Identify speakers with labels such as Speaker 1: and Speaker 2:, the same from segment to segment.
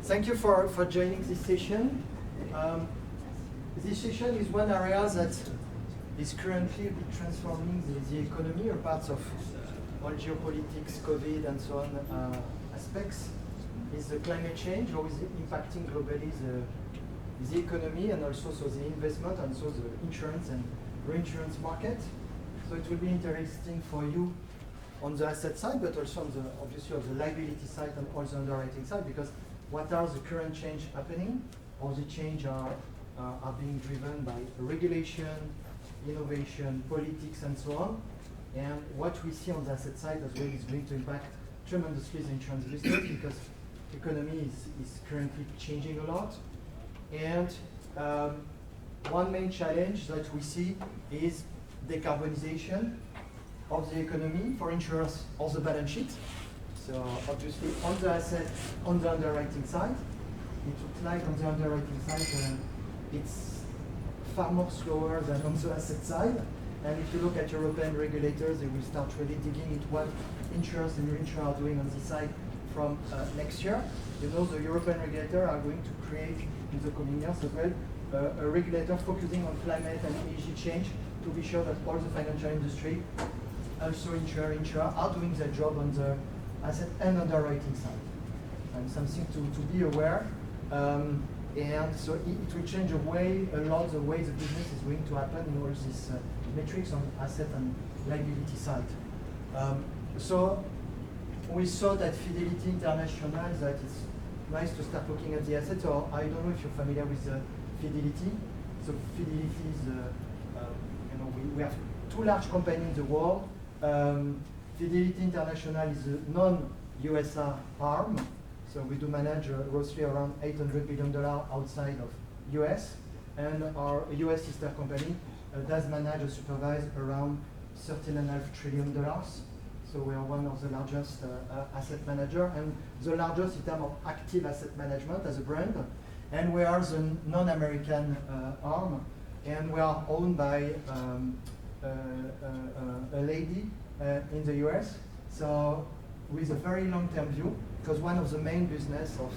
Speaker 1: Thank you for joining this session. This session is one area that is currently transforming the economy, or parts of all geopolitics, COVID, and so on aspects. Is the climate change, or is it impacting globally the economy, and also the investment, and so the insurance and reinsurance market. So it will be interesting for you on the asset side, but also on the, obviously, on the liability side and also on the underwriting side, because what are the current change happening? All the change are being driven by regulation, innovation, politics, and so on. And what we see on the asset side as well is going to impact tremendously the insurance business, because the economy is currently changing a lot. And one main challenge that we see is decarbonization of the economy for insurers on the balance sheet. So obviously on the asset, on the underwriting side, it looks like on the underwriting side it's far more slower than on the asset side. And if you look at European regulators, they will start really digging into what insurers and reinsurers are doing on this side from next year. You know, the European regulators are going to create in the coming years as well a regulator focusing on climate and ESG change to be sure that all the financial industry, also insurer are doing their job on the asset and underwriting side. And something to be aware. And so it will change a lot the way the business is going to happen in all these metrics on asset and liability side. So we saw that Fidelity International, that it's nice to start looking at the assets. Or I don't know if you're familiar with Fidelity. So Fidelity is, we have two large companies in the world. Fidelity International is a non-USR arm. So we do manage roughly around $800 billion outside of US. And our US sister company does manage or supervise around $13.5 trillion. So we are one of the largest asset manager, and the largest in terms of active asset management as a brand. And we are the non-American arm, and we are owned by a lady in the US. So with a very long-term view, because one of the main business of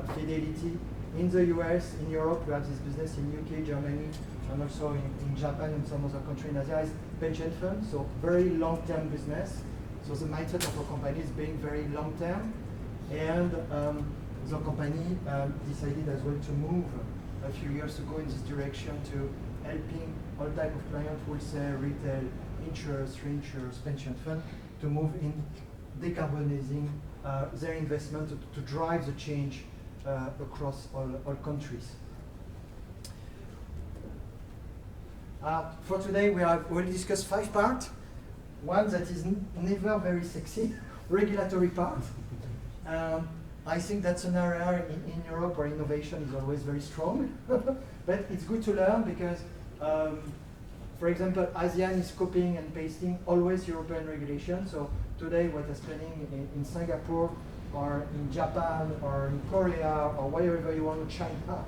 Speaker 1: Fidelity in the US, in Europe, we have this business in UK, Germany, and also in Japan and some other countries in Asia is pension fund, so very long-term business. So the mindset of a company is being very long-term, and the company decided as well to move a few years ago in this direction to helping all type of clients, wholesale, retail, insurers, reinsurers, pension fund, to move in decarbonizing their investment to drive the change across all countries. For today, we have already discussed 5 parts. One that is never very sexy, regulatory part. I think that's an area in Europe where innovation is always very strong. But it's good to learn because, for example, ASEAN is copying and pasting always European regulation. So today, what is happening in Singapore, or in Japan, or in Korea, or wherever you want, China,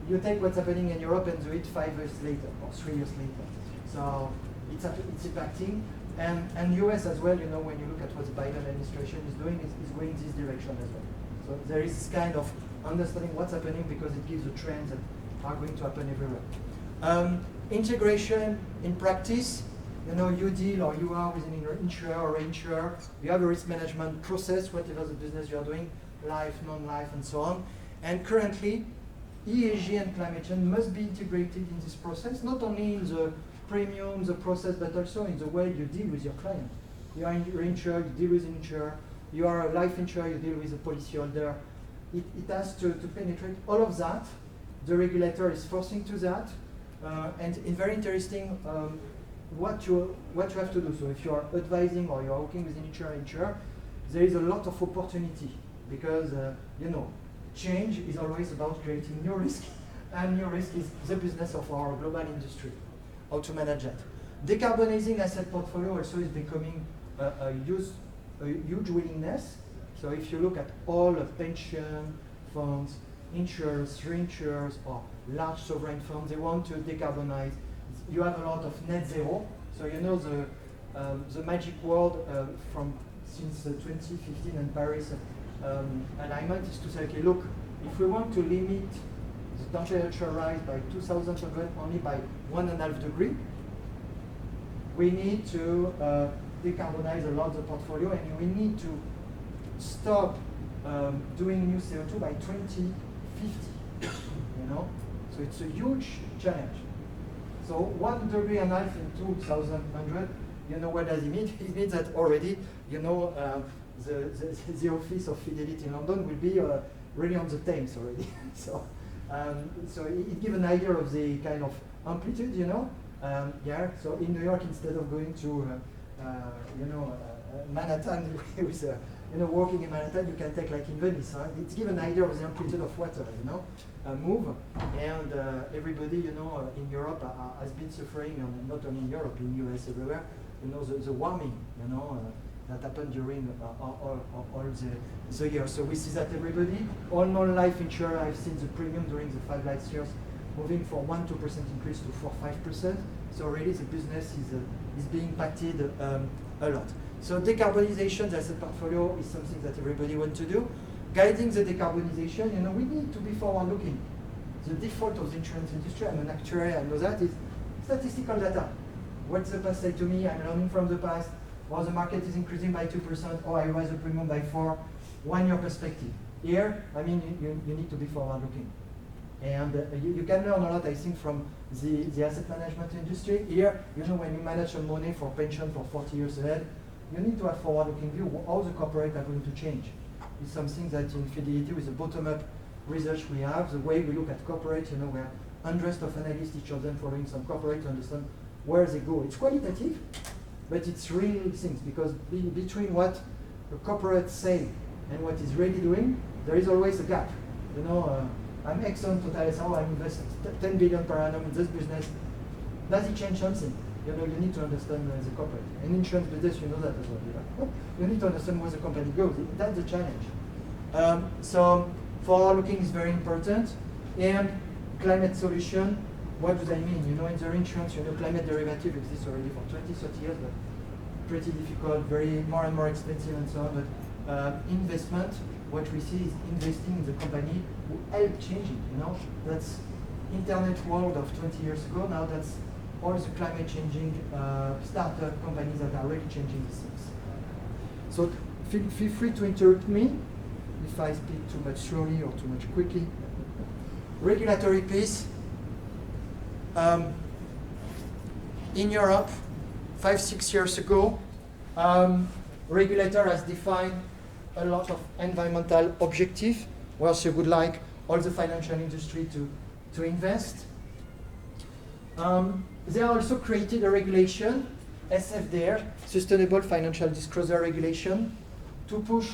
Speaker 1: you take what's happening in Europe and do it 5 years later, or 3 years later. So it's impacting. And US as well, you know, when you look at what the Biden administration is doing, is going this direction as well. So there is this kind of understanding what's happening because it gives the trends that are going to happen everywhere. Integration in practice, you know, you deal or you are with an insurer or reinsurer, you have a risk management process, whatever the business you are doing, life, non-life, and so on. And currently, ESG and climate change must be integrated in this process, not only in the premium, the process, but also in the way you deal with your client. You are a reinsurer, you deal with an insurer. You are a life insurer, you deal with a policyholder. It has to penetrate all of that. The regulator is forcing to that. And it's very interesting what you have to do. So if you are advising or you are working with an insurer, there is a lot of opportunity because, you know, change is always about creating new risk. And new risk is the business of our global industry. How to manage that. Decarbonizing asset portfolio also is becoming a huge willingness. So if you look at all of pension funds, insurers, reinsurers, or large sovereign funds, they want to decarbonize. You have a lot of net zero. So you know the magic word from since 2015 and Paris alignment is to say, okay, look, if we want to limit the temperature rise by 2000 only by 1.5 degrees, we need to decarbonize a lot of the portfolio, and we need to stop doing new CO2 by 2050. You know, so it's a huge challenge. So 1.5 degrees in 2100. You know what does it mean? It means that already, you know, the office of Fidelity in London will be really on the Thames already. So it gives an idea of the kind of amplitude, you know. Yeah. So in New York, instead of going to, you know, Manhattan with, you know, walking in Manhattan, you can take like in Venice. Huh? It's gives an idea of the amplitude of water, you know, move. And everybody, you know, in Europe has been suffering, and not only in Europe, in the US, everywhere. You know, the warming, you know, that happened during all the year. So we see that everybody, all non-life insurers, I've seen the premium during the 5 last years moving from 1-2% increase to 4-5%. So already the business is being impacted a lot. So decarbonization as a portfolio is something that everybody wants to do. Guiding the decarbonization, you know, we need to be forward-looking. The default of the insurance industry, I'm an actuary, I know that, is statistical data. What's the past say to me? I'm learning from the past. Well, the market is increasing by 2%, or I raise the premium by 4%. 1 year perspective. Here, I mean, you need to be forward-looking. And you can learn a lot, I think, from the asset management industry. Here, you know, when you manage some money for pension for 40 years ahead, you need to have forward-looking view. How the corporate are going to change. It's something that in Fidelity, with the bottom-up research we have, the way we look at corporate, you know, we have hundreds of analysts, each of them following some corporate to understand where they go. It's qualitative, but it's real things, because between what the corporate say and what is really doing, there is always a gap. You know, I'm Exxon, Total, I invest 10 billion per annum in this business. Does it change something? You know, you need to understand the corporate. In insurance business, you know that as well. You know? You need to understand where the company goes. That's the challenge. So forward-looking is very important. And climate solution, what do they mean? You know, in the insurance, you know, climate derivative exists already for 20, 30 years, but pretty difficult, very more and more expensive and so on. But investment, what we see is investing in the company who help changing, you know. That's internet world of 20 years ago. Now that's all the climate changing startup companies that are really changing these things. So feel free to interrupt me if I speak too much slowly or too much quickly. Regulatory piece. In Europe, 5-6 years ago, regulator has defined a lot of environmental objectives, where she would like all the financial industry to invest. They also created a regulation, SFDR, Sustainable Financial Disclosure Regulation, to push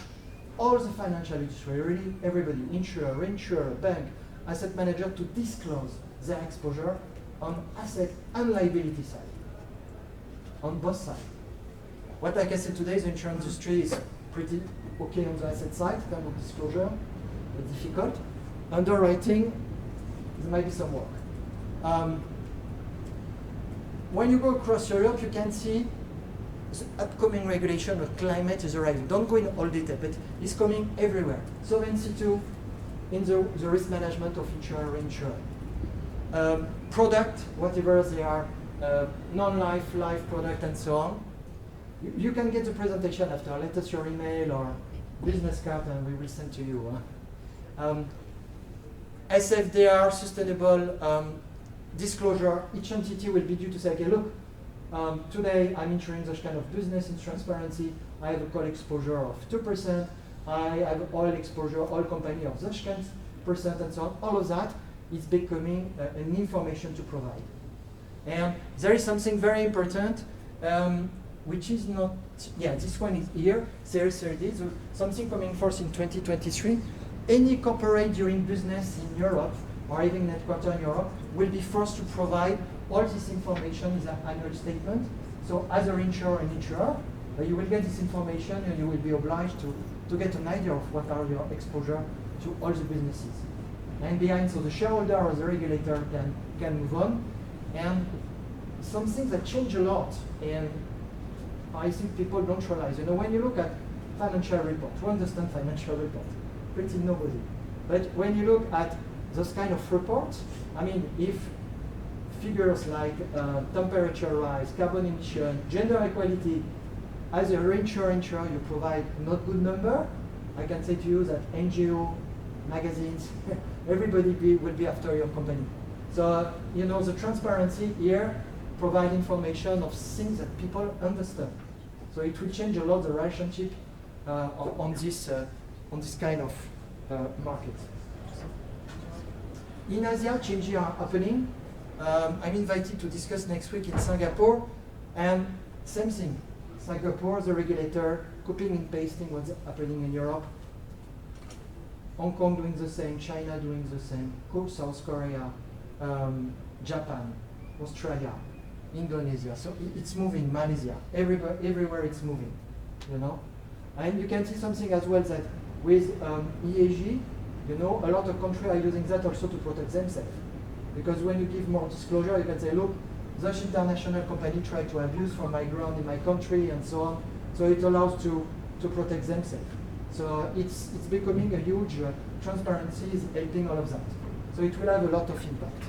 Speaker 1: all the financial industry, really everybody, insurer, reinsurer, bank, asset manager, to disclose their exposure on asset and liability side, on both sides. What I can say today, the insurance industry is pretty okay on the asset side, in terms of disclosure, but difficult. Underwriting, there might be some work. When you go across Europe, you can see the upcoming regulation of climate is arriving. Don't go in all detail, but it's coming everywhere. Solvency II in the risk management of insurer, reinsurer. Product, whatever they are, non-life, life product, and so on. You can get the presentation after. Let us your email or business card, and we will send to you. SFDR, sustainable disclosure. Each entity will be due to say, okay, look, today I'm insuring such kind of business in transparency. I have a coal exposure of 2%. I have oil exposure, oil company of such kind percent, and so on. All of that is becoming an information to provide. And there is something very important, which is not, this one is here, CSRD, so something coming forth in 2023. Any corporate doing business in Europe, or even headquarters in Europe, will be forced to provide all this information in their annual statement. So as a reinsurer and insurer, you will get this information and you will be obliged to get an idea of what are your exposure to all the businesses. And behind, so the shareholder or the regulator can move on. And something that changed a lot, and I think people don't realize, you know, when you look at financial report. Who understands financial report? Pretty nobody. But when you look at those kind of reports, I mean, if figures like temperature rise, carbon emission, gender equality, as a reinsurer, you provide not good number, I can say to you that NGO, magazines, everybody will be after your company. So, you know, the transparency here provide information of things that people understand. So it will change a lot the relationship on this kind of market. In Asia, changes are happening. I'm invited to discuss next week in Singapore, and same thing. Singapore, the regulator, copying and pasting what's happening in Europe. Hong Kong doing the same, China doing the same, South Korea, Japan, Australia, Indonesia. So it's moving, Malaysia, everywhere it's moving, you know. And you can see something as well that with ESG, you know, a lot of countries are using that also to protect themselves. Because when you give more disclosure, you can say, look, such international company try to abuse from my ground in my country and so on. So it allows to protect themselves. So it's becoming a huge transparency is helping all of that. So it will have a lot of impact.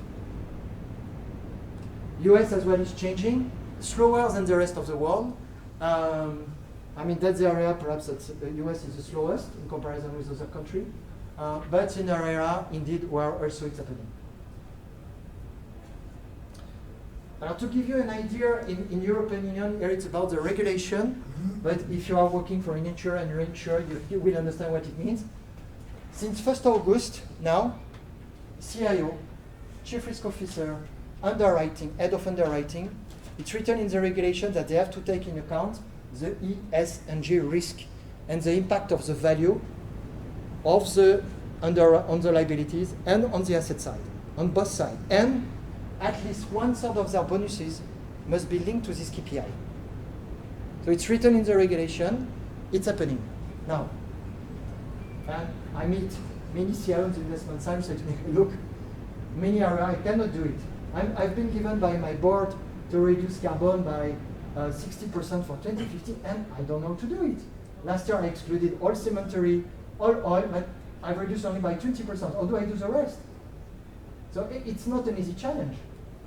Speaker 1: US as well is changing, slower than the rest of the world. I mean, that's the area perhaps that the US is the slowest in comparison with other countries. But in our area, indeed, where also it's happening. To give you an idea, in European Union, here it's about the regulation, but if you are working for an insurer and reinsurer, you will understand what it means. Since 1st August now, CIO, Chief Risk Officer, underwriting, head of underwriting, it's written in the regulation that they have to take in account the ESG risk and the impact of the value of the on the liabilities and on the asset side, on both sides. And at least 1/3 of their bonuses must be linked to this KPI. So it's written in the regulation, it's happening now. And I meet many CIOs in the investment side, so to make look, many areas I cannot do it. I've been given by my board to reduce carbon by 60% for 2050, and I don't know how to do it. Last year I excluded all cemetery, all oil, but I've reduced only by 20%. How do I do the rest? So it's not an easy challenge.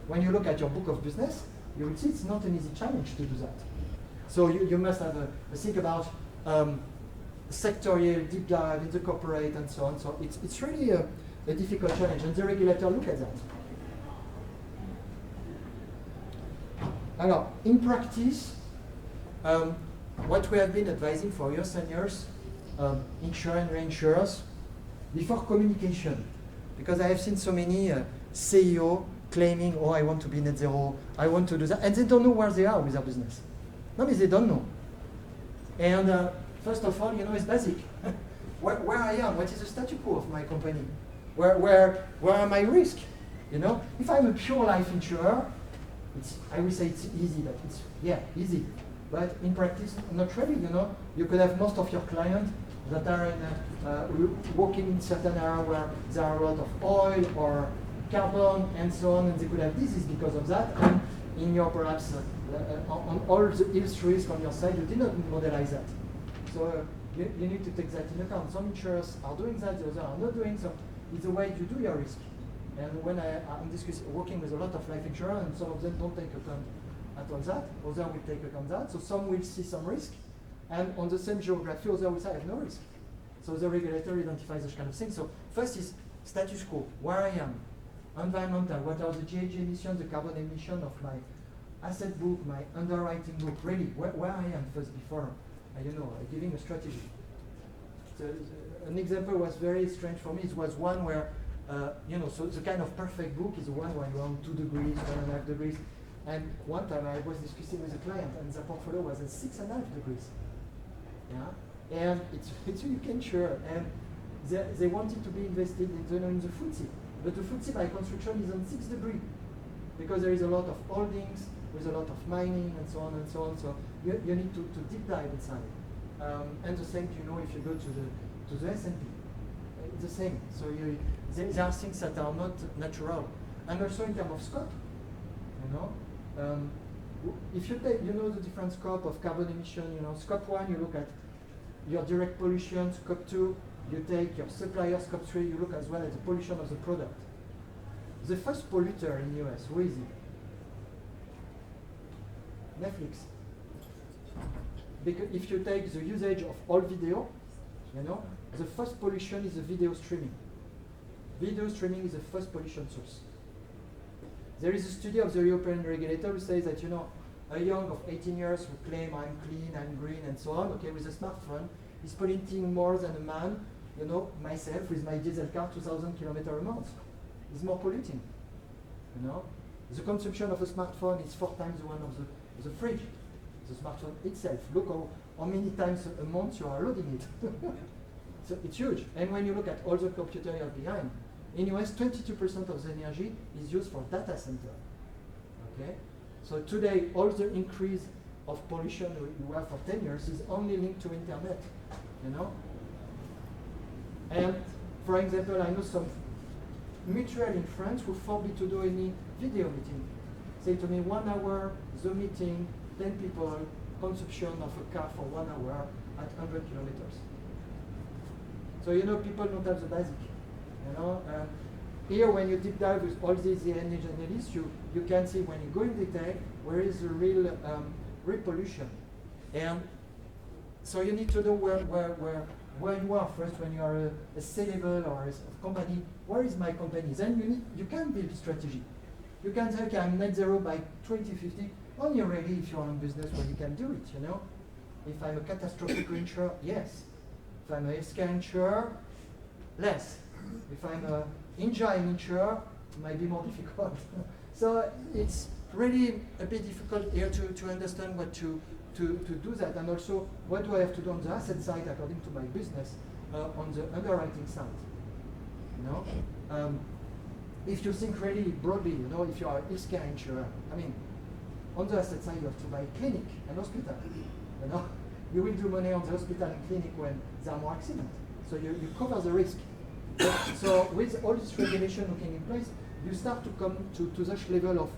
Speaker 1: When you look at your book of business, you will see it's not an easy challenge to do that. So you must have a think about sectorial deep dive in the corporate and so on. So it's really a difficult challenge, and the regulator look at that. Alors, in practice, what we have been advising for years and years, insurers and reinsurers, before communication, because I have seen so many CEO claiming, oh, I want to be net zero, I want to do that, and they don't know where they are with their business. No, but they don't know. And first of all, you know, it's basic. where I am, what is the status quo of my company? Where are my risks? You know, if I'm a pure life insurer, I will say it's easy, but it's, yeah, easy. But in practice, not really, you know. You could have most of your clients that are working in certain area where there are a lot of oil or carbon and so on, and they could have disease because of that. And in your perhaps, on all the health risk on your side, you did not modelize that. So you need to take that in account. Some insurers are doing that, the others are not doing so. It's the way you do your risk. And when I'm working with a lot of life insurers, and some of them don't take account at all that, others will take account that. So some will see some risk, and on the same geography, others will say I have no risk. So the regulator identifies this kind of thing. So first is status quo, where I am, environmental, what are the GHG emissions, the carbon emission of my asset book, my underwriting book, really, where I am first before, giving a strategy. So, an example was very strange for me. It was one where, so the kind of perfect book is the one where you're on 2 degrees, 1.5 degrees. And one time I was discussing with a client, and the portfolio was at 6.5 degrees. Yeah, and it's UK insurer, and they wanted to be invested in the FTSE, but the FTSE by construction is on 6 degrees because there is a lot of holdings with a lot of mining and so on and so on. So you need to deep dive inside. And the same, if you go to the S&P, it's the same. So there are things that are not natural, and also in terms of scope. If you take, the different scope of carbon emission, scope 1, you look at your direct pollution, scope 2, you take your supplier, scope 3, you look as well at the pollution of the product. The first polluter in the US, who is it? Netflix. Because if you take the usage of all video, you know, the first pollution is the video streaming. Video streaming is the first pollution source. There is a study of the European regulator who says that, you know, a young of 18 years who claim I'm clean, I'm green, and so on, okay, with a smartphone, is polluting more than a man, you know, myself with my diesel car, 2,000 kilometers a month. Is more polluting, you know. The consumption of a smartphone is 4 times the one of the fridge. The smartphone itself, look how many times a month you are loading it. So it's huge. And when you look at all the computer you have behind, in US, 22% of the energy is used for data center. Okay? So today, all the increase of pollution you have for 10 years is only linked to internet, you know? And for example, I know some mutual in France who forbid to do any video meeting. Say to me, 1 hour, Zoom meeting, 10 people, consumption of a car for 1 hour at 100 kilometers. So you know, people don't have the basic. You know, here when you deep dive with all these energy analysts, you can see when you go in detail where is the real pollution. And so you need to know where you are first when you are a C-level or a company. Where is my company? Then you can build strategy. You can say, okay, I'm net zero by 2050. Only really if you're in business where you can do it, you know. If I'm a catastrophic insurer, yes. If I'm a healthcare insurer, less. If I'm an engine insurer, it might be more difficult. So it's really a bit difficult here to understand what to do that, and also what do I have to do on the asset side according to my business on the underwriting side. You know, if you think really broadly, you know, if you are a healthcare insurer, I mean, on the asset side you have to buy a clinic and hospital. You know, you will do money on the hospital and clinic when there are more accidents. So you cover the risk. So with all this regulation looking in place, you start to come to such level of,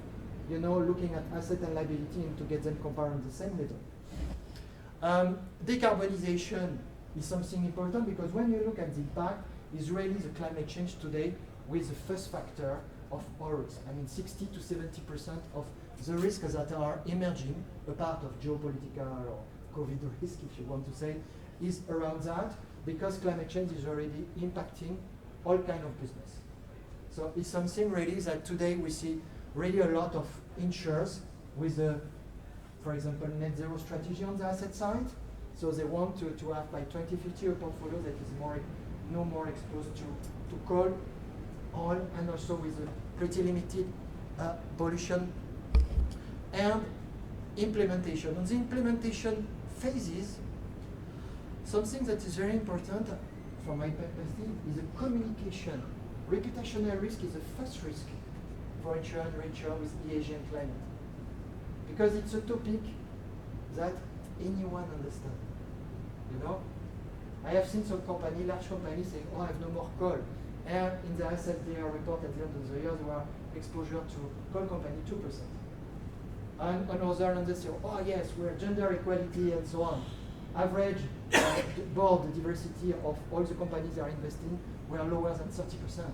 Speaker 1: you know, looking at asset and liability and to get them compared on the same level. Decarbonization is something important because when you look at the impact, is really the climate change today with the first factor of all risks. I mean, 60 to 70% of the risks that are emerging, a part of geopolitical or COVID risk, if you want to say, is around that because climate change is already impacting all kind of business. So it's something really that today we see really a lot of insurers with a, for example, net zero strategy on the asset side. So they want to have by 2050 a portfolio that is no more exposed to coal, oil, and also with a pretty limited pollution. And implementation. On the implementation phases, something that is very important from my perspective is a communication. Reputational risk is the first risk for insurer and reinsurer with ESG and climate. Because it's a topic that anyone understands. You know? I have seen some large companies saying, oh, I have no more coal. And in the SFDR report at the end of the year, there were exposure to coal company 2%. And on other hand, they say, oh yes, we're gender equality and so on. Average board diversity of all the companies that are investing were lower than 30%.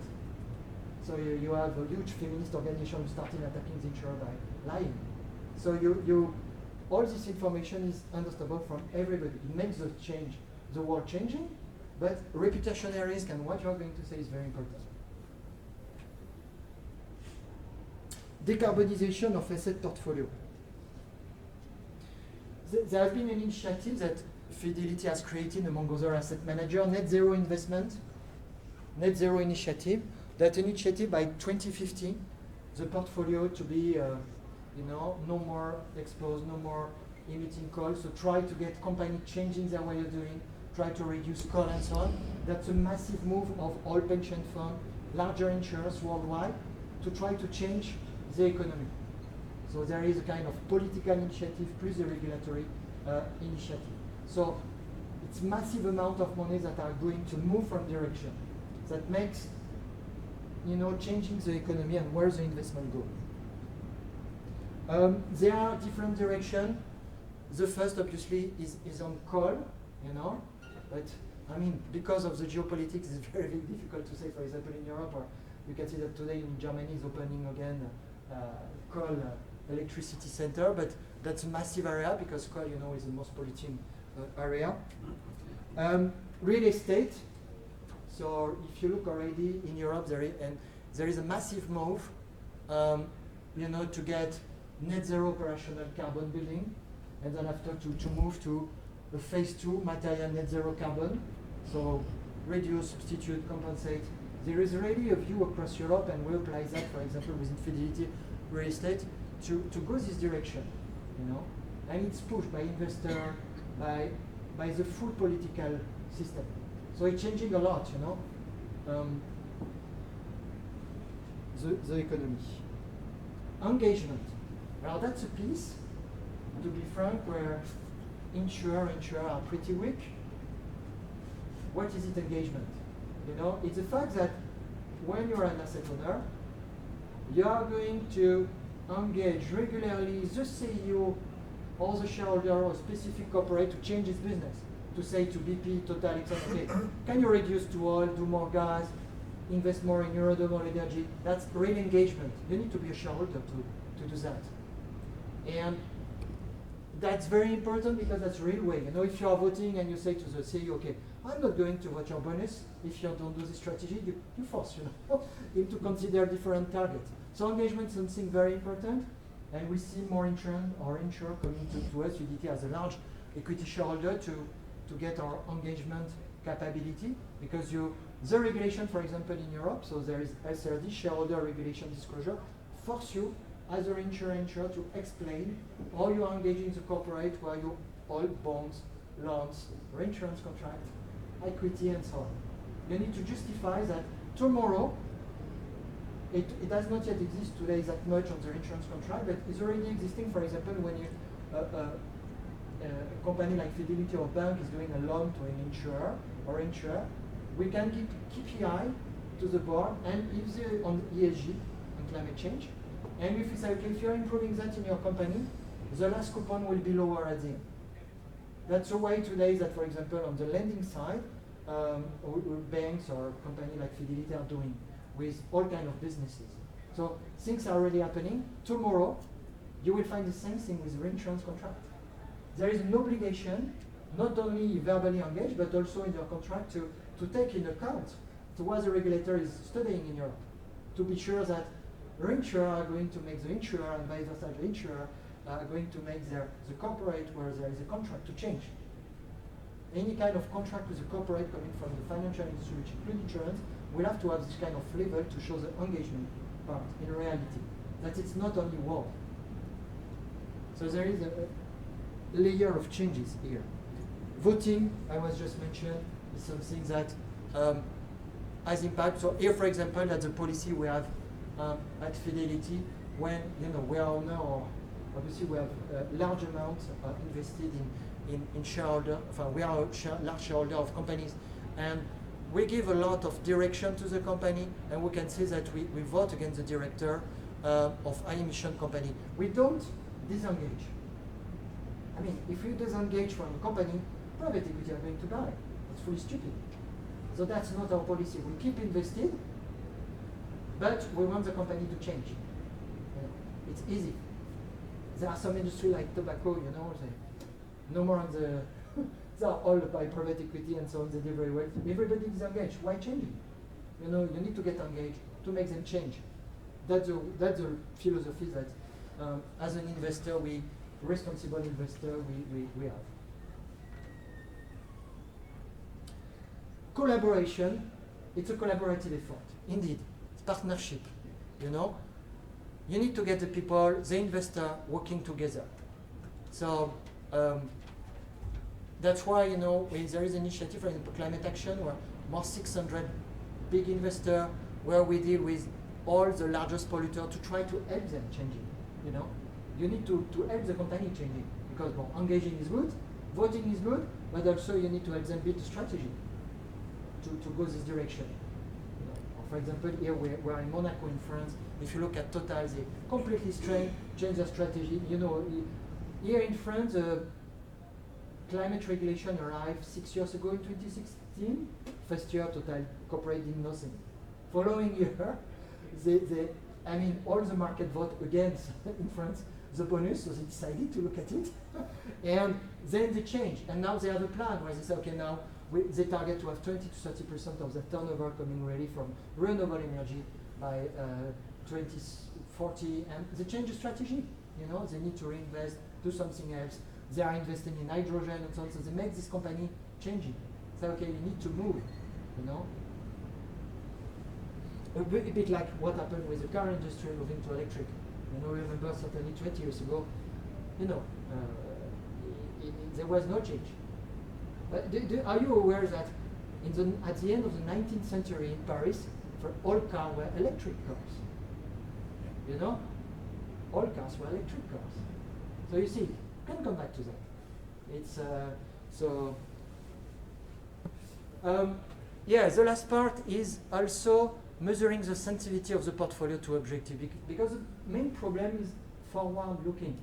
Speaker 1: So you have a huge feminist organization who started attacking the insurer by lying. So all this information is understandable from everybody. It makes the world changing, but reputational risk and what you are going to say is very important. Decarbonization of asset portfolio. There has been an initiative that Fidelity has created among other asset managers, net zero investment, net zero initiative. That initiative by 2050, the portfolio to be, no more exposed, no more emitting coal. So try to get companies changing their way of doing, try to reduce coal and so on. That's a massive move of all pension funds, larger insurers worldwide, to try to change the economy. So there is a kind of political initiative plus the regulatory initiative. So it's massive amount of money that are going to move from direction that makes, changing the economy and where the investment goes. There are different directions. The first, obviously, is on coal, But I mean, because of the geopolitics, it's very, very difficult to say. For example, in Europe, or you can see that today in Germany is opening again coal electricity center, but that's a massive area because coal, you know, is the most polluting area. Real estate. So if you look already in Europe, there is a massive move, you know, to get net zero operational carbon building, and then after to move to a phase 2 material net zero carbon. So reduce, substitute, compensate. There is already a view across Europe, and we apply that, for example, within Fidelity Real Estate, to go this direction, you know. And it's pushed by investor, by the full political system. So it's changing a lot, you know, the economy. Engagement. Well, that's a piece, to be frank, where insurer are pretty weak. What is it, engagement? You know, it's the fact that when you're an asset owner, you are going to engage regularly the CEO or the shareholder or a specific corporate to change its business. To say to BP, Total, etc. Okay, can you reduce to oil, do more gas, invest more in renewable energy? That's real engagement. You need to be a shareholder to do that. And that's very important because that's real way. You know, if you are voting and you say to the CEO, okay, I'm not going to vote your bonus if you don't do this strategy, you force, you know, him to consider different targets. So engagement is something very important, and we see more insurer coming to us, UDT, as a large equity shareholder to get our engagement capability, because the regulation, for example, in Europe, so there is SRD, shareholder regulation disclosure, force you as an insurer to explain how you are engaging the corporate, where you oil, bonds, loans, reinsurance contract, equity, and so on. You need to justify that tomorrow, it does not yet exist today that much on the insurance contract, but it's already existing, for example, when you a company like Fidelity or bank is doing a loan to an insurer, we can give KPI to the board, and if they're on ESG and climate change, and if we say, okay, if you're improving that in your company, the last coupon will be lower at the end. That's a way today that, for example, on the lending side, banks or companies like Fidelity are doing with all kinds of businesses. So things are already happening. Tomorrow, you will find the same thing with reinsurance contract. There is an obligation, not only verbally engaged, but also in your contract to take in account to what the regulator is studying in Europe, to be sure that reinsurers are going to make the insurer, and vice versa, the insurer are going to make the corporate where there is a contract to change. Any kind of contract with a corporate coming from the financial industry, which includes insurance, will have to have this kind of flavor to show the engagement part in reality, that it's not only war. So there is a layer of changes here. Voting, I was just mentioned, is something that has impact. So here, for example, that's a policy we have at Fidelity when, you know, we are owner, or obviously we have large amounts invested in shareholder. We are a large shareholder of companies, and we give a lot of direction to the company, and we can say that we vote against the director of high emission company. We don't disengage. I mean, if you disengage from a company, private equity are going to die. It's fully stupid. So that's not our policy. We keep invested, but we want the company to change. You know, it's easy. There are some industry like tobacco, you know, they no more on the they are all by private equity and so on, they do very well. Everybody is engaged. Why changing? You know, you need to get engaged to make them change. That's the philosophy that as an investor, responsible investor, we have. Collaboration, it's a collaborative effort. Indeed, it's partnership, you know. You need to get the people, the investor, working together. So that's why, you know, when there is an initiative, for example, climate action, where more 600 big investors, where we deal with all the largest polluters to try to help them changing, you know. You need to help the company changing, because well, engaging is good, voting is good, but also you need to help them build a strategy to go this direction. You know, for example, here we're in Monaco in France. If you look at Total, they completely change their strategy. You know, here in France, climate regulation arrived 6 years ago in 2016. First year, Total Corporate did nothing. Following year, all the market vote against in France the bonus, so they decided to look at it, and then they changed, and now they have a plan where they say, okay, now they target to have 20 to 30% of the turnover coming really from renewable energy by 2040, and they change the strategy. They need to reinvest, do something else. They are investing in hydrogen and so on, so they make this company changing. Say, okay, you need to move, A bit like what happened with the car industry moving to electric. Remember certainly 20 years ago, there was no change. But are you aware that at the end of the 19th century in Paris, all cars were electric cars? All cars were electric cars. So you see, you can come back to that. It's the last part is also measuring the sensitivity of the portfolio to objective, because the main problem is forward-looking.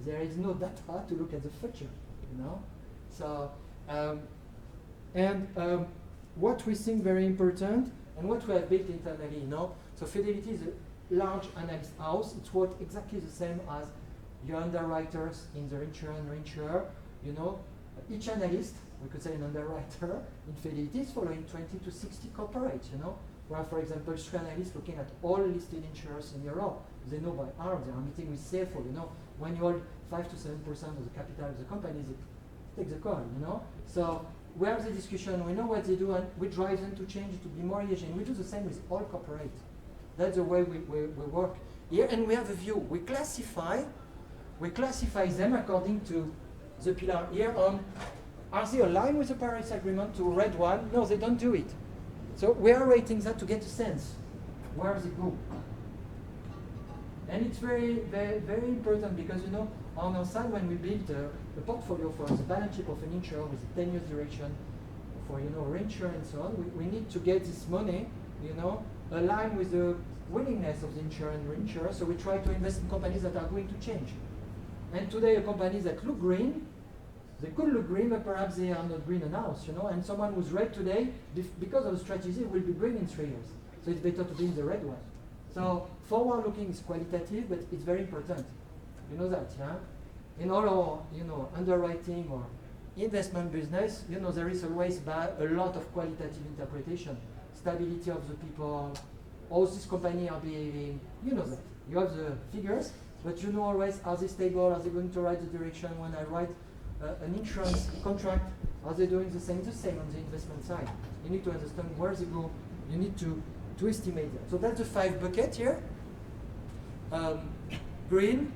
Speaker 1: There is no data to look at the future. So what we think very important and what we have built internally. So Fidelity is a large analyst house. It's worked exactly the same as your underwriters in the reinsurer. Each analyst, we could say an underwriter in Fidelity, is following 20 to 60 corporates. Where, for example, analysts looking at all listed insurers in Europe, they know by heart. They are meeting with CFO. When you hold 5 to 7% of the capital of the company, they take the call. So we have the discussion. We know what they do, and we drive them to change to be more ESG. And we do the same with all corporates. That's the way we work here, and we have a view. We classify them according to the pillar here on, are they aligned with the Paris Agreement to red one? No, they don't do it. So we are rating that to get a sense where they go. And it's very, very, very important because, on our side, when we build a portfolio for the balance sheet of an insurer with a 10 years duration for, reinsurance and so on, we need to get this money, aligned with the willingness of the insurer and reinsurer. So we try to invest in companies that are going to change. And today, companies that look green, they could look green, but perhaps they are not green enough, And someone who's red today, because of the strategy, will be green in 3 years. So it's better to be in the red one. So forward-looking is qualitative, but it's very important. You know that, yeah? In all our, underwriting or investment business, there is always a lot of qualitative interpretation. Stability of the people, how this company are behaving, that. You have the figures, but always, are they stable? Are they going to write the direction when I write an insurance contract? Are they doing the same on the investment side? You need to understand where they go. You need to estimate that. So that's the 5 bucket here. Green,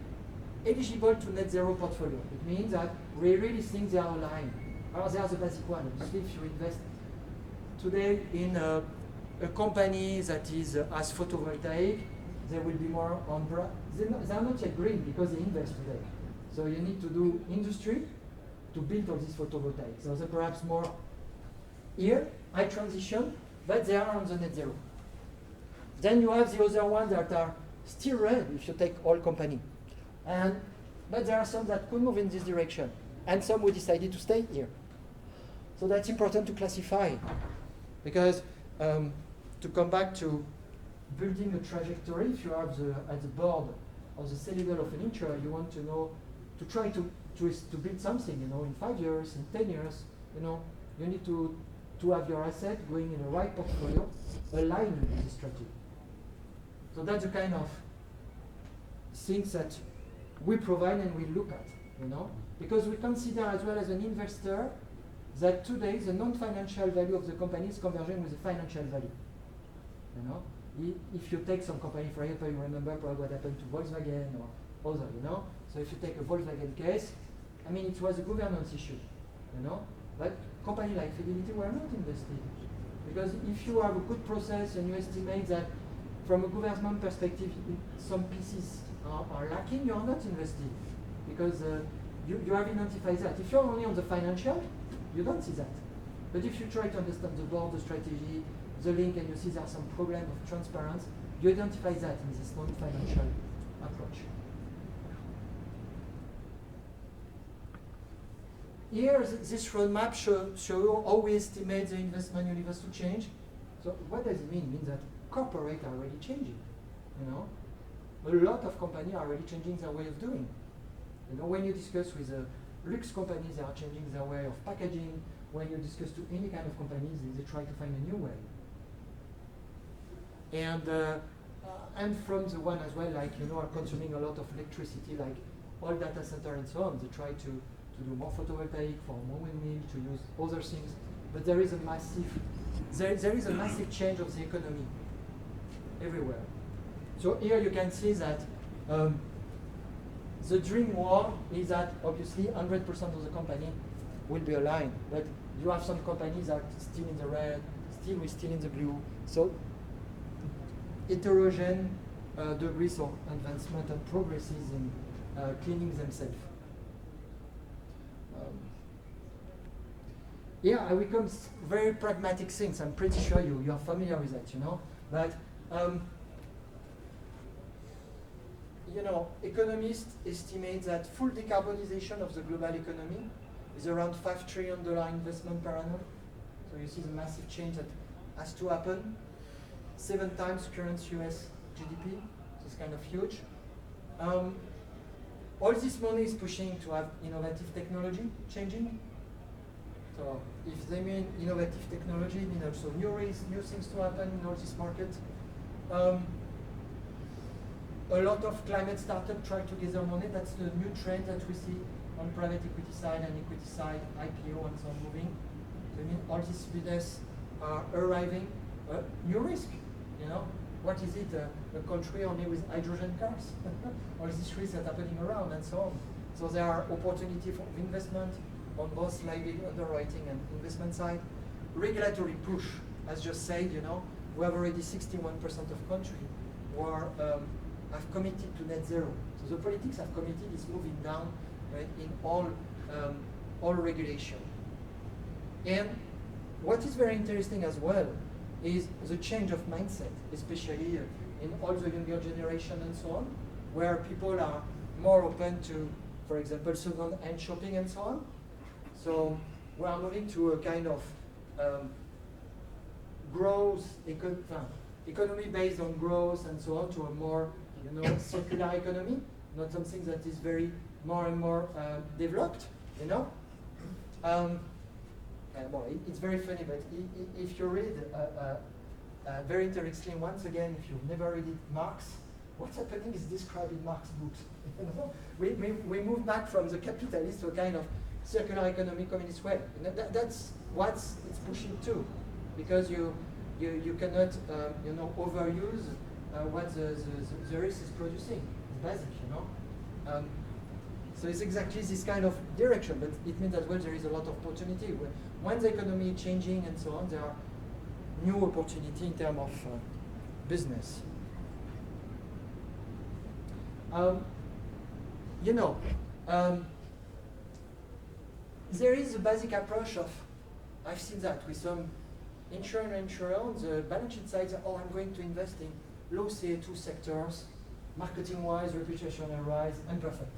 Speaker 1: eligible to net zero portfolio. It means that we really think they are aligned. They are the basic one. Obviously, if you invest today in a company that has photovoltaic, they will be more on they are not yet green because they invest today. So you need to do industry to build all this photovoltaic. So they're perhaps more here, high transition, but they are on the net zero. Then you have the other ones that are still red if you take all company. But there are some that could move in this direction, and some who decided to stay here. So that's important to classify, because to come back to building a trajectory, if you are at the board of the C-level of an insurer, you want to know, to try to build something, in 5 years, in 10 years, you need to have your asset going in the right portfolio, aligned with this strategy. So that's the kind of things that we provide and we look at, because we consider as well as an investor that today the non-financial value of the company is converging with the financial value. If you take some company, for example, you remember probably what happened to Volkswagen or other, So if you take a Volkswagen case, it was a governance issue, But company like Fidelity were not invested. Because if you have a good process and you estimate that from a government perspective, some pieces are lacking, you are not invested. Because you have identified that. If you're only on the financial, you don't see that. But if you try to understand the board, the strategy, the link, and you see there's some problem of transparency, you identify that in this non-financial approach. here, this roadmap shows you how we estimate the investment universe to change. So what does it mean? It means that corporates are already changing. You know, a lot of companies are already changing their way of doing. You know, when you discuss with luxe companies, they are changing their way of packaging. When you discuss to any kind of companies, they try to find a new way. And from the one as well, like, you know, are consuming a lot of electricity, like all data center and so on. They try to do more photovoltaic, for more windmill, to use other things. But there is a massive, there is a massive change of the economy everywhere. So here you can see that the dream world is that obviously 100% of the company will be aligned, but you have some companies that are still in the red, still in the blue. So heterogeneous degrees of advancement and progresses in cleaning themselves. Here I will come very pragmatic things. I'm pretty sure you are familiar with that, you know. But you know, economists estimate that full decarbonization of the global economy is around $5 trillion investment per annum. So you see the massive change that has to happen. 7 times current US GDP, so it's kind of huge. All this money is pushing to have innovative technology changing. So if they mean innovative technology, mean also new things to happen in all this market. A lot of climate startups try to gather money. That's the new trend that we see on private equity side and equity side, IPO and so on moving. So I mean all these business are arriving. New risk, you know. What is it? A country only with hydrogen cars? All these risks that are happening around and so on. So there are opportunities for investment on both liability underwriting and investment side. Regulatory push, as just said, you know, we have already 61% of countries who are have committed to net zero. So the politics have committed is moving down, right, in all regulation. And what is very interesting as well is the change of mindset, especially in all the younger generation and so on, where people are more open to, for example, second-hand shopping and so on. So we are moving to a kind of growth economy based on growth and so on, to a more, you know, circular economy, not something that is very more and more developed, you know. Well, it's very funny, but if you read very interesting, once again, if you've never read it, Marx, what's happening is described in Marx books. You know? We move back from the capitalist to a kind of circular economy, communist way. You know, that's what it's pushing to, because you cannot you know, overuse what the risk is producing. It's basic, you know. So it's exactly this kind of direction, but it means that well there is a lot of opportunity. When the economy is changing and so on, there are new opportunity in terms of business. You know, there is a basic approach of, I've seen that with some insurer on the balance sheet side, oh, I'm going to invest in low CO2 sectors, marketing-wise, reputational-wise, and perfect.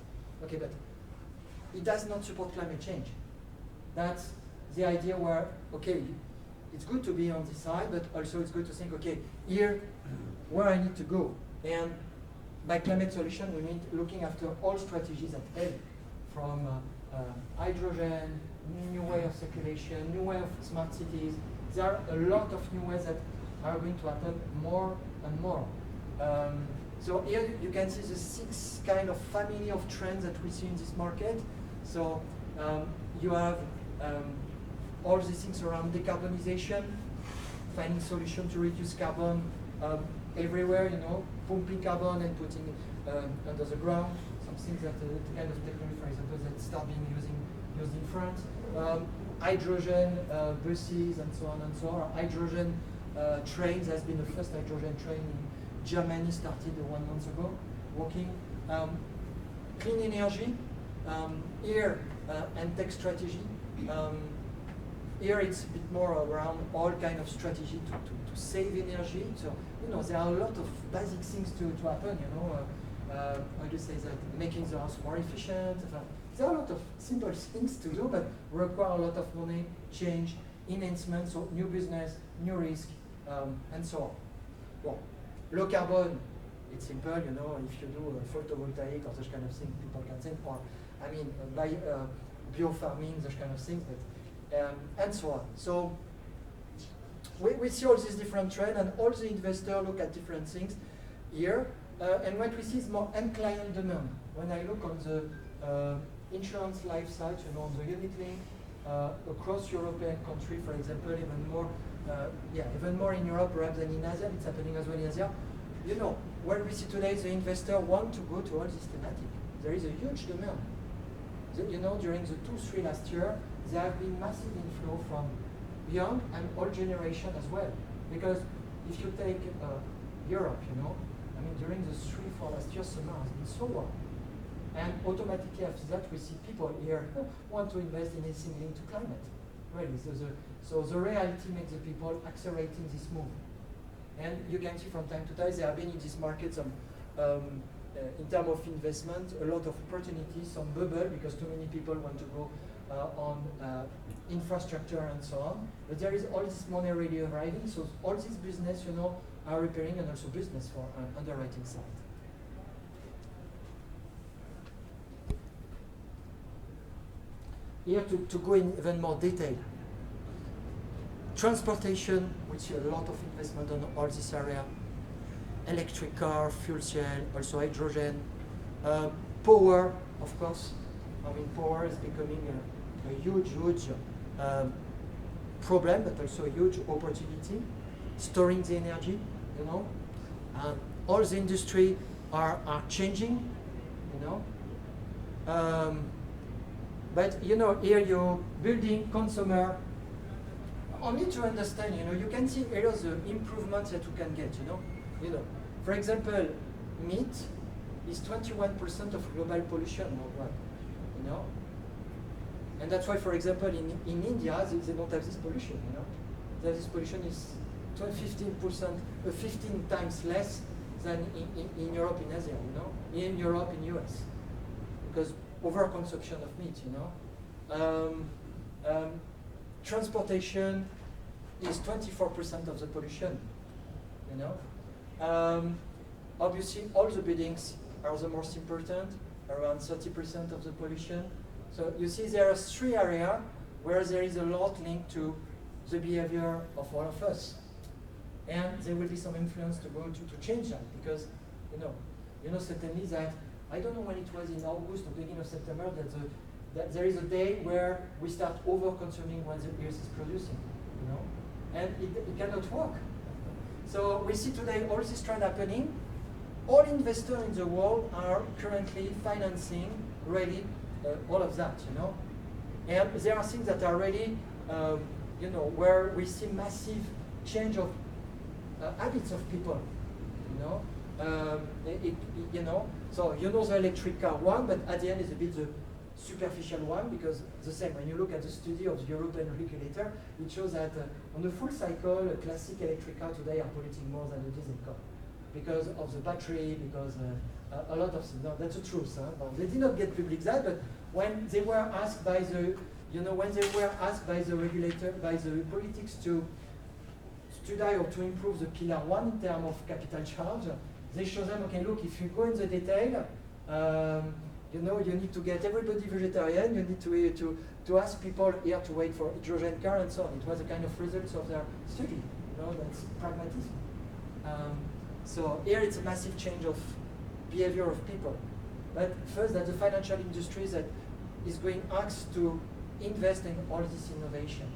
Speaker 1: Okay, but it does not support climate change. That's the idea where, okay, it's good to be on this side, but also it's good to think, okay, here, where I need to go. And by climate solution, we mean looking after all strategies at hand, from hydrogen, new way of circulation, new way of smart cities. There are a lot of new ways that are going to happen more and more. So here you can see the 6 kind of family of trends that we see in this market. So you have all these things around decarbonization, finding solutions to reduce carbon everywhere, you know, pumping carbon and putting it under the ground. Some things that the kind of technology, for example, that start being used in France. Hydrogen buses and so on and so on. Hydrogen trains. Has been the first hydrogen train in Germany, started 1 month ago, working. Clean energy, here and tech strategy. Here it's a bit more around all kind of strategy to save energy. So, you know, there are a lot of basic things to happen, you know. How do you say that? Making the house more efficient, there are a lot of simple things to do, but require a lot of money, change, enhancement, so new business, new risk, and so on. Well, low carbon, it's simple, you know, if you do photovoltaic or such kind of thing, people can think, or, I mean, bio-farming, such kind of things, but, and so on. So, we see all these different trends, and all the investors look at different things here, and what we see is more end client demand. When I look on the insurance life side, you know, on the unit link, across European country, for example, even more in Europe perhaps than in Asia, it's happening as well in Asia. You know, what we see today is the investor want to go to all this thematic. There is a huge demand. You know, during the 2-3 last year, there have been massive inflow from young and old generation as well. Because if you take Europe, you know, I mean, during the 3-4 last year, summer has been so warm. And automatically after that, we see people here want to invest in anything linked to climate. Really, so the reality makes the people accelerating this move. And you can see from time to time, there have been in this market some, in terms of investment, a lot of opportunities, some bubble, because too many people want to go on infrastructure and so on. But there is all this money already arriving, so all this business, you know, are repairing and also business for underwriting side. Here to go in even more detail. Transportation, we see a lot of investment on all this area. Electric car, fuel cell, also hydrogen. Power, of course. I mean, power is becoming a huge problem, but also a huge opportunity. Storing the energy, you know. All the industry are changing, you know. But you know, here you're building consumer. Only to understand, you know, you can see here the improvements that you can get, you know. For example, meat is 21% of global pollution worldwide, you know. And that's why, for example, in India, they don't have this pollution, you know. This pollution is 15 times less than in Europe, in Asia, you know, in Europe, in US, because overconsumption of meat, you know. Transportation is 24% of the pollution, you know. Obviously, all the buildings are the most important, around 30% of the pollution. So you see there are 3 areas where there is a lot linked to the behavior of all of us. And there will be some influence to go to change that, because, you know certainly that, I don't know when it was in August or beginning of September, that there is a day where we start over-consuming what the earth is producing, you know, and it cannot work. So we see today all this trend happening. All investors in the world are currently financing really all of that, you know, and there are things that are really, you know, where we see massive change of habits of people, you know. You know, so you know the electric car one, but at the end is a bit the superficial one, because the same, when you look at the study of the European regulator, it shows that on the full cycle, a classic electric car today are polluting more than a diesel car, because of the battery, because a lot of things. No, that's the truth. Huh? Well, they did not get public that, but when they were asked by the, you know, when they were asked by the regulator, by the politics to study or to improve the pillar 1 in terms of capital charge, they show them, okay, look, if you go in the detail, you know, you need to get everybody vegetarian, you need to ask people here to wait for hydrogen car and so on. It was a kind of results of their study, you know, that's pragmatism. So here it's a massive change of behavior of people. But first, that the financial industry that is going asked to invest in all this innovation.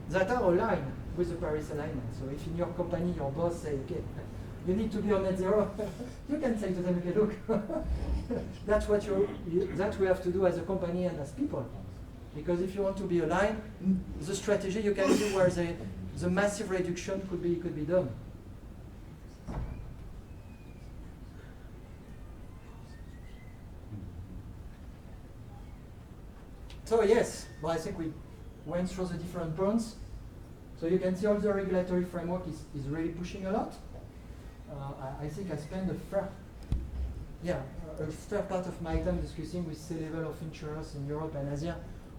Speaker 1: That are aligned with the Paris alignment. So if in your company your boss say, okay, you need to be on net zero, you can say to them, okay, look, that's what that we have to do as a company and as people. Because if you want to be aligned, the strategy you can see where the massive reduction could be done. So yes, well, I think we went through the different points. So you can see all the regulatory framework is really pushing a lot. I think I spent a fair yeah, a fair part of my time discussing with C-level of insurers in Europe and Asia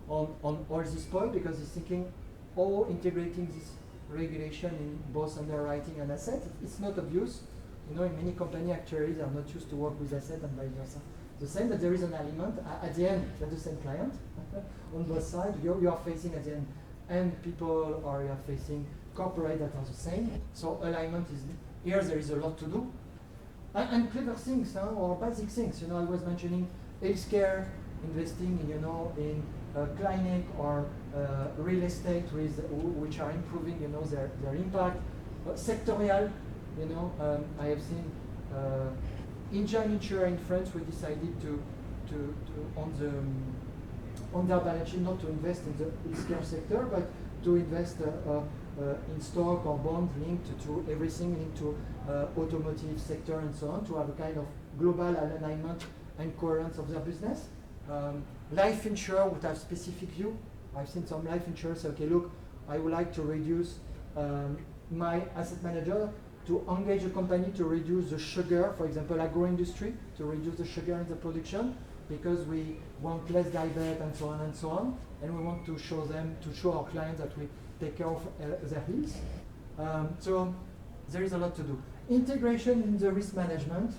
Speaker 1: on all this point, because he's thinking, oh, integrating this regulation in both underwriting and asset, it's not obvious. You know, in many company actuaries are not used to work with asset and vice versa. The same, but there is an element at the end, they're the same client on both sides. You are facing at the end, and people, or you are facing corporate that are the same. So alignment is here. There is a lot to do, and clever things, or basic things. You know, I was mentioning healthcare, investing in, you know, in clinic or real estate which are improving, you know, their impact. Sectorial, you know, I have seen Indian insurer in France. We decided to on their balance sheet not to invest in the healthcare sector, but to invest in stock or bond linked to everything linked to automotive sector and so on, to have a kind of global alignment and coherence of their business. Life insurer would have specific view. I've seen some life insurers say, okay, look, I would like to reduce my asset manager to engage a company to reduce the sugar, for example, agro-industry, to reduce the sugar in the production, because we want less diabetes and so on, and we want to show them, to show our clients that we take care of their health. So there is a lot to do. Integration in the risk management,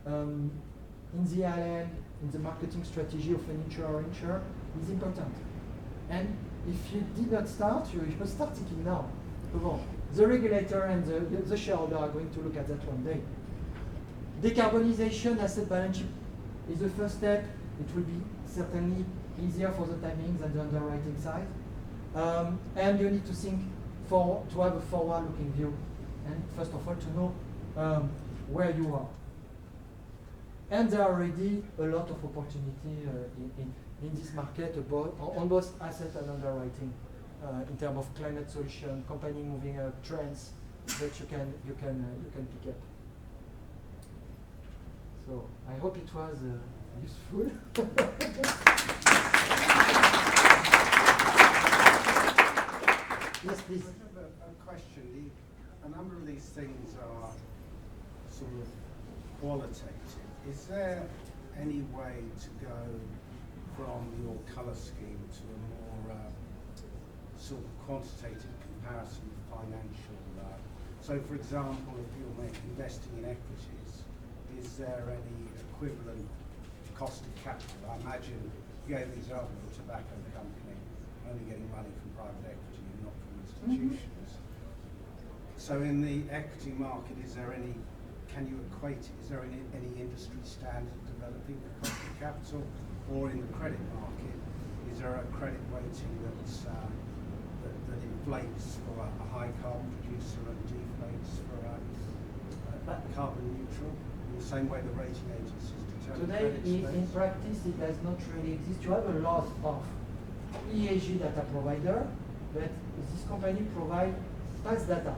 Speaker 1: in the ALM, in the marketing strategy of an insurer is important. And if you did not start, you start thinking now. The regulator and the shareholder are going to look at that one day. Decarbonization, asset balance sheet is the first step. It will be certainly easier for the timing than the underwriting side. And you need to think to have a forward-looking view, and first of all to know where you are. And there are already a lot of opportunity in this market on both asset and underwriting, in terms of climate solution, company moving up, trends that you can pick up. So I hope it was useful. Yes, please.
Speaker 2: I have a question. A number of these things are sort of qualitative. Is there any way to go from your colour scheme to a more sort of quantitative comparison of financial? So, for example, if you're investing in equities, is there any equivalent cost of capital? I imagine you gave the example of a tobacco company only getting money from private equity and not from institutions. So in the equity market, can you equate it? Is there any industry standard developing for cost of capital? Or in the credit market, is there a credit weighting that inflates for a high carbon producer and deflates for a carbon neutral? In the same way the rating agencies determine
Speaker 1: today, in practice, it does not really exist. You have a lot of ESG data provider, but this company provides past data.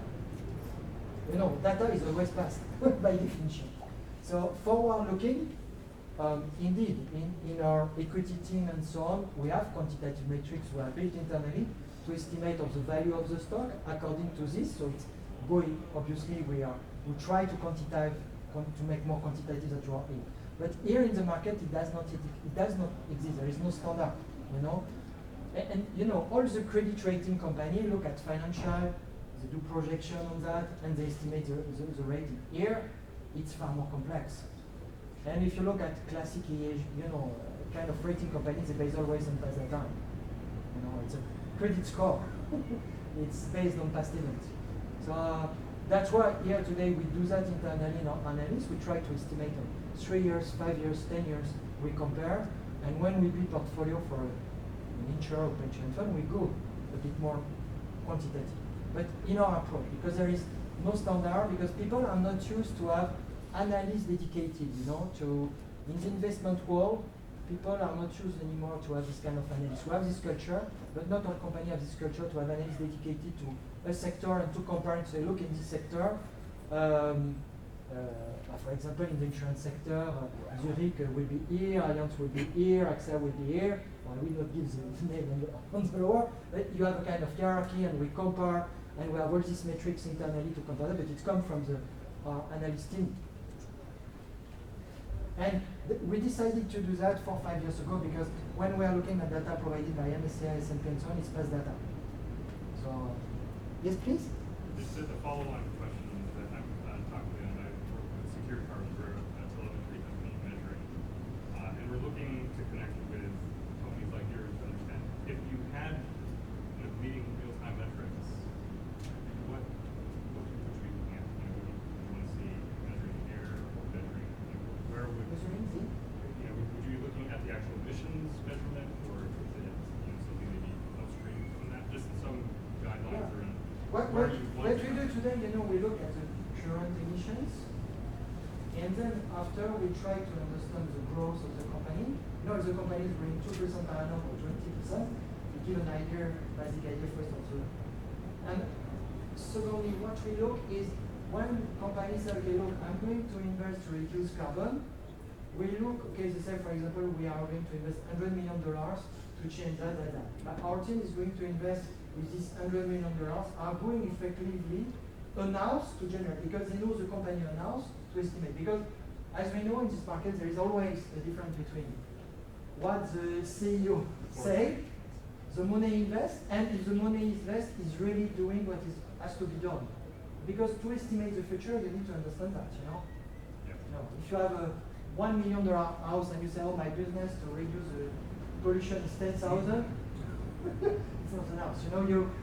Speaker 1: You know, data is always past by definition. So forward-looking, indeed, in our equity team and so on, we have quantitative metrics we have built internally to estimate of the value of the stock according to this. So it's going, obviously, we try to make more quantitative that you are in. But here in the market, it does not exist. There is no standard, you know. And you know, all the credit rating company look at financial, they do projection on that, and they estimate the rating. Here, it's far more complex. And if you look at classic ESG, you know, kind of rating companies, they base always on past data. You know, it's a credit score. It's based on past events. So that's why here today we do that internally in our analysis. We try to estimate 3 years, 5 years, 10 years. We compare, and when we build portfolio for an insurer or pension fund, we go a bit more quantitative. But in our approach, because there is no standard, because people are not used to have analysis dedicated, you know, in the investment world, people are not used anymore to have this kind of analysis. We have this culture, but not all companies have this culture to have analysis dedicated to a sector and to compare and say, look, in this sector, for example, in the insurance sector, Zurich will be here, Allianz will be here, AXA will be here. Well, I will not give the name on the lower, but you have a kind of hierarchy, and we compare, and we have all these metrics internally to compare, but it comes from our analyst team. And we decided to do that 4 or 5 years ago because when we are looking at data provided by MSCI, S&P, and so on, it's best data. So, yes, please?
Speaker 3: Just a follow-on question that I'm talking to, and I work with Secure Carbon, we're a telemetry company measuring, and we're looking to connect with companies like yours to understand if you had leading real-time metrics, what would you be looking at? Would you want to see measuring air or measuring, where would
Speaker 1: Measuring the?
Speaker 3: would you be looking at the actual emissions measurement, or is it something maybe upstream from that? Just some guidelines around.
Speaker 1: What we do today, we look at the current emissions, and then after we try to understand the growth of the company. If the company is growing 2% per annum or 20%, we give an idea, basic idea first of the. And secondly, what we look is when companies say, okay, look, I'm going to invest to reduce carbon. We look, okay, they say, for example, we are going to invest $100 million to change that. But our team is going to invest with this $100 million are going effectively announced to generate because they know the company announced to estimate. Because as we know in this market, there is always a difference between what the CEO say, the money invest, and if the money invest is really doing what has to be done. Because to estimate the future, you need to understand that, If you have a $1 million house and you say, oh, my business to reduce the pollution is 10,000, it's not enough.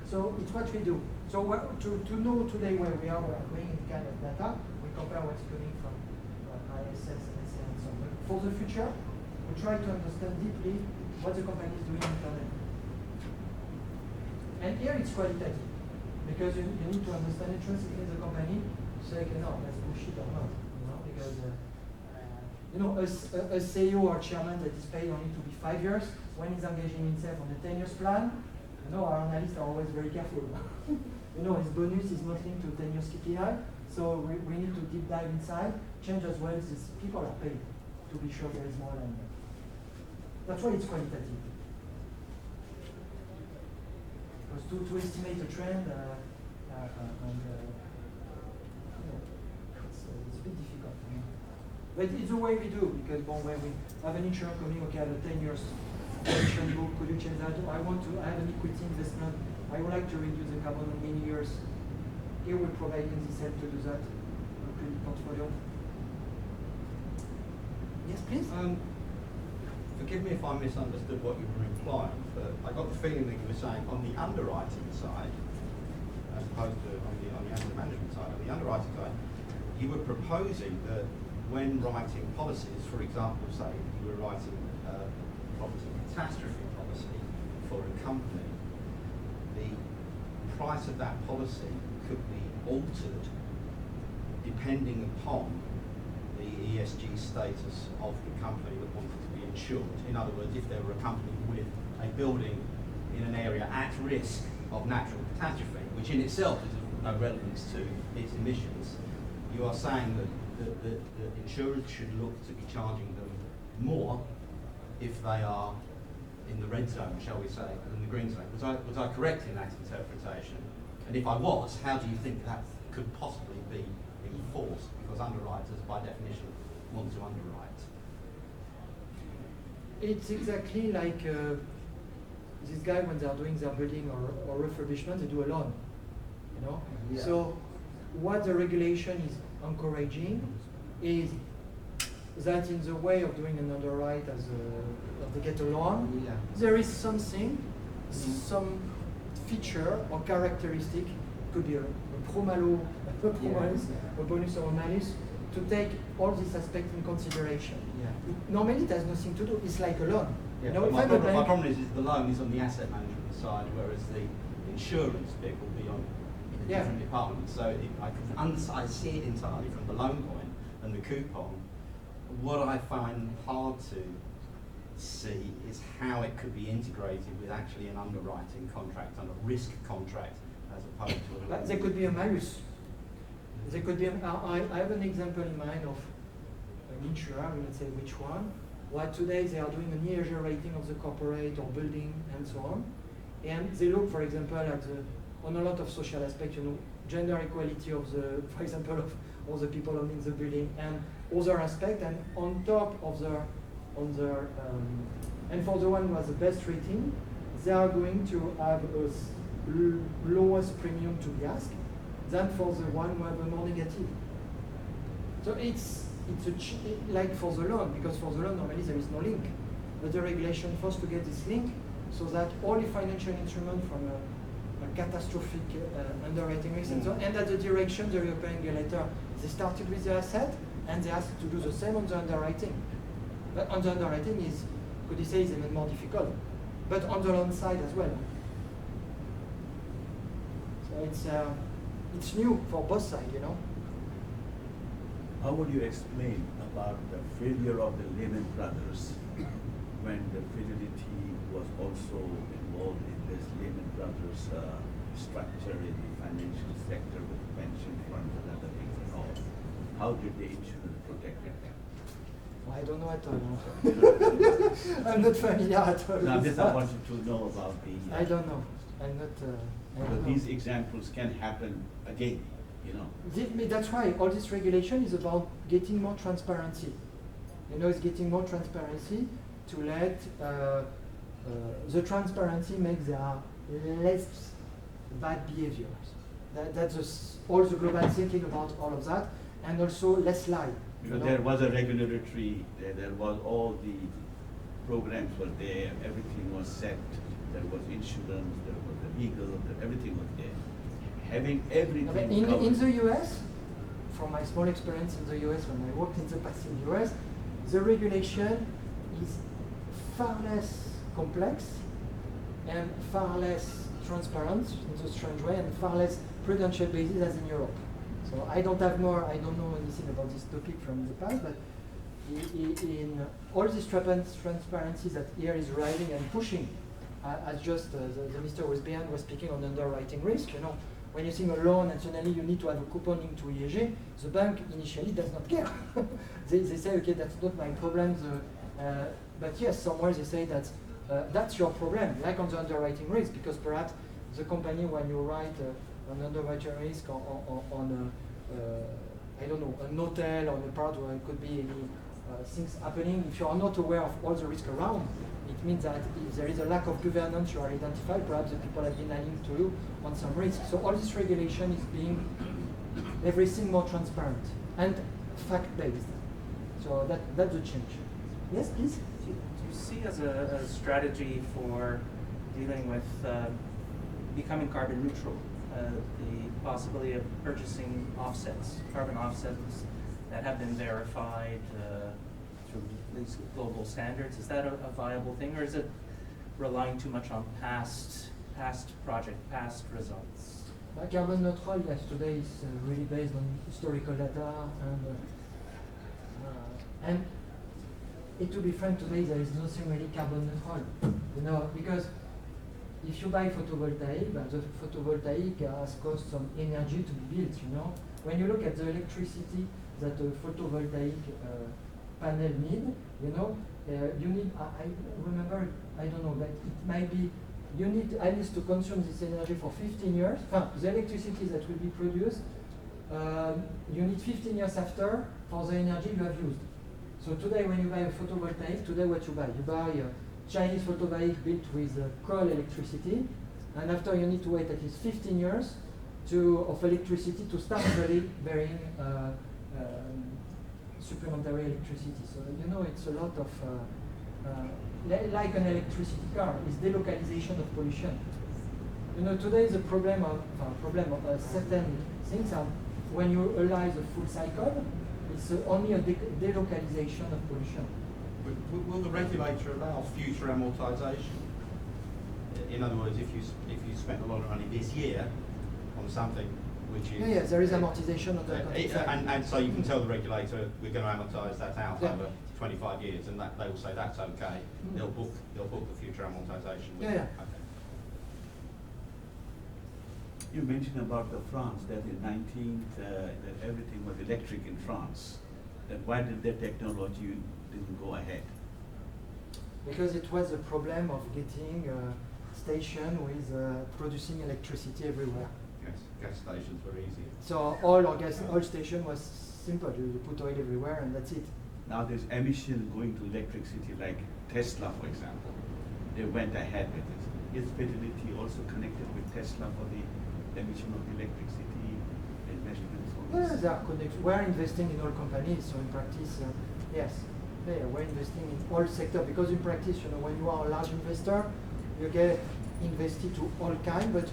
Speaker 1: So it's what we do. So to know today where we are going in kind of data, we compare what's coming from ISS, MSCI, and so on. But for the future, we try to understand deeply what the company is doing internally. And here it's qualitative, because you need to understand intrinsically the company, say, okay, no, that's bullshit or not. Because a CEO or chairman that is paid only to be 5 years, when he's engaging himself on the 10 years plan, our analysts are always very careful. His bonus is not linked to 10 years KPI, so we need to deep dive inside, change as well as people are paid to be sure there is more than that. That's why it's qualitative. Because to estimate a trend, it's a bit difficult. But it's the way we do, because when we have an insurance company, okay, I have a 10 years pension book, could you change that? I have an equity investment, I would like to reduce the carbon in many years. Here we're providing this help to do that, a credit portfolio. Yes, please?
Speaker 4: Forgive me if I misunderstood what you were implying, but I got the feeling that you were saying on the underwriting side, as opposed to on the asset management side, on the underwriting side, you were proposing that when writing policies, for example, say you were writing property catastrophe policy for a company, the price of that policy could be altered depending upon the ESG status of the company that wanted to be insured. In other words, if there were a company with a building in an area at risk of natural catastrophe, which in itself is of no relevance to its emissions, you are saying that the insurers should look to be charging them more if they are in the red zone, shall we say, than the green zone. Was I correct in that interpretation? And if I was, how do you think that could possibly be enforced? Because underwriters, by definition, want to underwrite.
Speaker 1: It's exactly like this guy when they are doing their building or refurbishment, they do a loan. Yeah. So what the regulation is encouraging is that in the way of doing an underwrite as they get a loan, there is something, some feature or characteristic, could be a pro-malo, a bonus or a malus, to take all these aspects in consideration. Normally it has nothing to do, it's like a loan.
Speaker 4: My problem is the loan is on the asset management side, whereas the insurance bit will be on in a different department. So I see it entirely from the loan point and the coupon. What I find hard to see is how it could be integrated with actually an underwriting contract and a risk contract as opposed to a loan.
Speaker 1: There could be a malus. There could be. I have an example in mind of an insurer. I will not say which one. What today they are doing an ESG rating of the corporate or building and so on, and they look, for example, at on a lot of social aspects. Gender equality of the, for example, of all the people owning the building, and other aspect, and on top of and for the one who has the best rating, they are going to have a lowest premium to be asked than for the one who have a more negative. So it's like for the loan, because for the loan normally there is no link, but the regulation forced to get this link so that all the financial instrument from a catastrophic underwriting risk and so on, and at the direction the European regulator, they started with the asset and they asked to do the same on the underwriting. But on the underwriting is, could you say, is even more difficult, but on the loan side as well. So it's new for both sides, you know.
Speaker 5: How would you explain about the failure of the Lehman Brothers when the Fidelity was also involved in this Lehman Brothers structure in the financial sector with pension funds and other things and all? How did the insurance protect it?
Speaker 1: I don't know at all. I'm not familiar at all.
Speaker 5: Now,
Speaker 1: with
Speaker 5: this
Speaker 1: that.
Speaker 5: I wanted to know about the.
Speaker 1: I don't know. I'm not. I don't
Speaker 5: But
Speaker 1: know.
Speaker 5: these examples can happen again, you know.
Speaker 1: That's why all this regulation is about getting more transparency. You know, it's getting more transparency to let the transparency make there less bad behaviors. That's all the global thinking about all of that, and also less lie.
Speaker 5: Because there was a regulatory, there was all the programs were there, everything was set, there was insurance, there was the legal, everything was there. Having everything
Speaker 1: In
Speaker 5: covered.
Speaker 1: the US, from my small experience in the US when I worked in the past in the US, the regulation is far less complex and far less transparent in a strange way, and far less prudential basis as in Europe. So I don't know anything about this topic from the past, but in all these transparencies that here is driving and pushing, as just the Mr. Westbehan was speaking on underwriting risk, you know, when you think a loan and suddenly you need to have a coupon linked to IEG, the bank initially does not care. they say, okay, that's not my problem, but yes, somewhere they say that that's your problem, like on the underwriting risk, because perhaps the company, when you write an underwriting risk on I don't know, an hotel or a part where it could be any things happening, if you are not aware of all the risk around, it means that if there is a lack of governance, you are identified, perhaps the people have been lying to you on some risk. So all this regulation is being everything more transparent and fact-based. So that's a change. Yes, please?
Speaker 6: Do you see as a strategy for dealing with becoming carbon neutral, the possibility of purchasing offsets, carbon offsets that have been verified through these global standards? Is that a viable thing, or is it relying too much on past results?
Speaker 1: Carbon neutral, yes, today is really based on historical data, and to be frank, today there is nothing really carbon neutral, you know, because if you buy photovoltaic, the photovoltaic has cost some energy to be built, you know. When you look at the electricity that a photovoltaic panel need, you know, you need, I remember, I don't know, but it might be, you need at least to consume this energy for 15 years. The electricity that will be produced, you need 15 years after for the energy you have used. So today when you buy a photovoltaic, today what you buy? You buy a Chinese photovoltaic built with coal electricity, and after you need to wait at least 15 years of electricity to start bearing supplementary electricity. So you know it's a lot of, like an electricity car, is delocalization of pollution. You know, today the problem of certain things are when you realize the full cycle, it's only a delocalization of pollution.
Speaker 4: Will the regulator allow future amortization? In other words, if you spent a lot of money this year on something which is...
Speaker 1: Yeah, there is amortization on the contract.
Speaker 4: And so you can tell the regulator, we're going to amortise that out
Speaker 1: Yeah.
Speaker 4: over 25 years, and that they will say that's okay.
Speaker 1: Mm.
Speaker 4: They'll book the future amortization.
Speaker 1: Yeah.
Speaker 4: Okay.
Speaker 5: You mentioned about the France, that in 19th, that everything was electric in France. Then why did that technology didn't go ahead?
Speaker 1: Because it was a problem of getting a station with producing electricity everywhere.
Speaker 4: Yes, gas stations were easier.
Speaker 1: So all station was simple. You put oil everywhere and that's it.
Speaker 5: Now there's emission going to electricity, like Tesla, for example. They went ahead with it. Is Fidelity also connected with Tesla for the emission of electricity and measurements?
Speaker 1: Yeah, they are connected. We're investing in all companies, so in practice, yes. Yeah, we're investing in all sectors because in practice, when you are a large investor, you get invested to all kind, but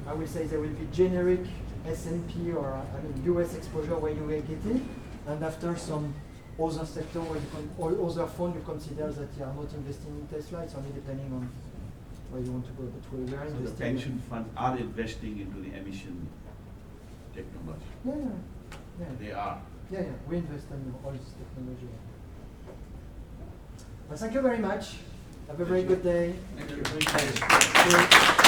Speaker 1: I will say there will be generic S&P or US exposure where you get it, and after some other sector where you can, or other fund you consider that you are not investing in Tesla. It's only depending on where you want to go. But we are
Speaker 5: So
Speaker 1: investing.
Speaker 5: the pension funds are investing into the emission technology.
Speaker 1: Yeah.
Speaker 5: They are.
Speaker 1: Yeah, we invest in all this technology. Well, thank you very much. Have a very good day.
Speaker 5: Thank you.
Speaker 1: Thank you.